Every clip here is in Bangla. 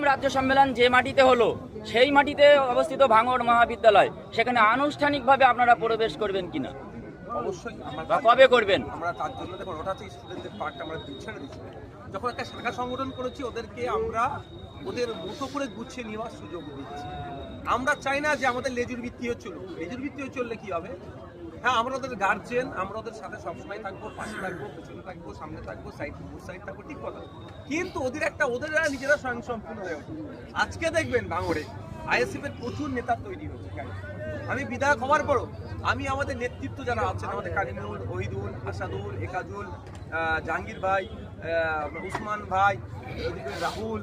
রাজ্য সম্মেলন যে মাটিতে হলো সেই মাটিতে অবস্থিত ভাঙড় মহাবিদ্যালয়, সেখানে আনুষ্ঠানিকভাবে আপনারা প্রবেশ করবেন কিনা, অবশ্যই বা কবে করবেন? আমরা তার জন্য দেখুন, ওটা হচ্ছে স্টুডেন্টদের পার্টটা আমরা ছেড়ে দিচ্ছি। যখন একটা শাখা সংগঠন করেছি, ওদেরকে আমরা ওদের মতো করে গুছিয়ে নেওয়ার সুযোগ দিচ্ছি। আমরা চাই না যে আমাদের লেজুর ভিত্তিও চলুক। লেজুর ভিত্তিও চললে কি হবে? হ্যাঁ, আমরা ওদের গার্জেন, আমরা ওদের সাথে সবসময় থাকবো, পাশে থাকবো, পেছনে থাকবো, সামনে থাকবো, সাইড থাকবো, ঠিক কথা। কিন্তু ওদের নিজেরা স্বয়ংসম্পূর্ণ হয়ে ওঠে। আজকে দেখবেন ভাঙড়ে আইএসএফ এর প্রচুর নেতা তৈরি হচ্ছে। আমি বিধায়ক হওয়ার পরও আমি আমাদের নেতৃত্ব যারা আছেন, আমাদের কারিমুল, ওহিদুল, আসাদুল, একাজুল, জাহাঙ্গীর ভাই, উসমান ভাই, ওইদিকে রাহুল,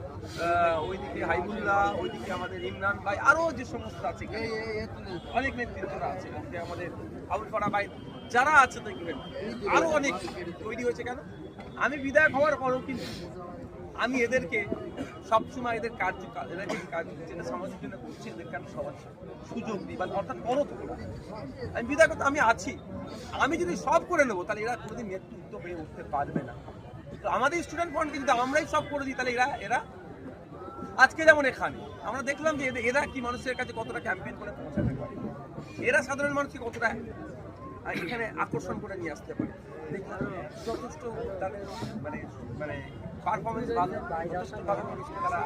ওইদিকে হাইবুল্লাহ, ওইদিকে আমাদের ইমরান ভাই, আরও যে সমস্ত আছে অনেক নেতৃত্বরা আছে, আমাদের আবুল ফারা ভাই, যারা আছে দেখবেন আরও অনেক তৈরি হয়েছে। কেন? আমি বিধায়ক হওয়ার পরও কিন্তু আমি এদেরকে সবসময় এদেরকে কাজ যেটা সমাজের জন্য করছি, এদেরকে আমি সবার সুযোগ দিই, বা অর্থাৎ করো তো। আমি বিধায়ক আমি আছি, আমি যদি সব করে নেবো তাহলে এরা কোনোদিন নেতৃত্ব হয়ে উঠতে পারবে না। তো আমাদের স্টুডেন্ট ফ্রন্টকে যদি আমরাই সব করে দিই, তাহলে এরা আজকে যেমন এখানে আমরা দেখলাম যে এরা কি মানুষের কাছে কতটা ক্যাম্পেইন করে পৌঁছাতে পারে, এরা সাধারণ মানুষকে কতটা এখানে আকর্ষণ করে নিয়ে আসতে পারে। দেখলাম যথেষ্ট তাদের মানে মানে পারফরমেন্স ভালো, যথেষ্টভাবে মানুষকে তারা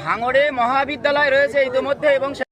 ভাঙড়ে মহাবিদ্যালয় রয়েছে ইতিমধ্যে এবং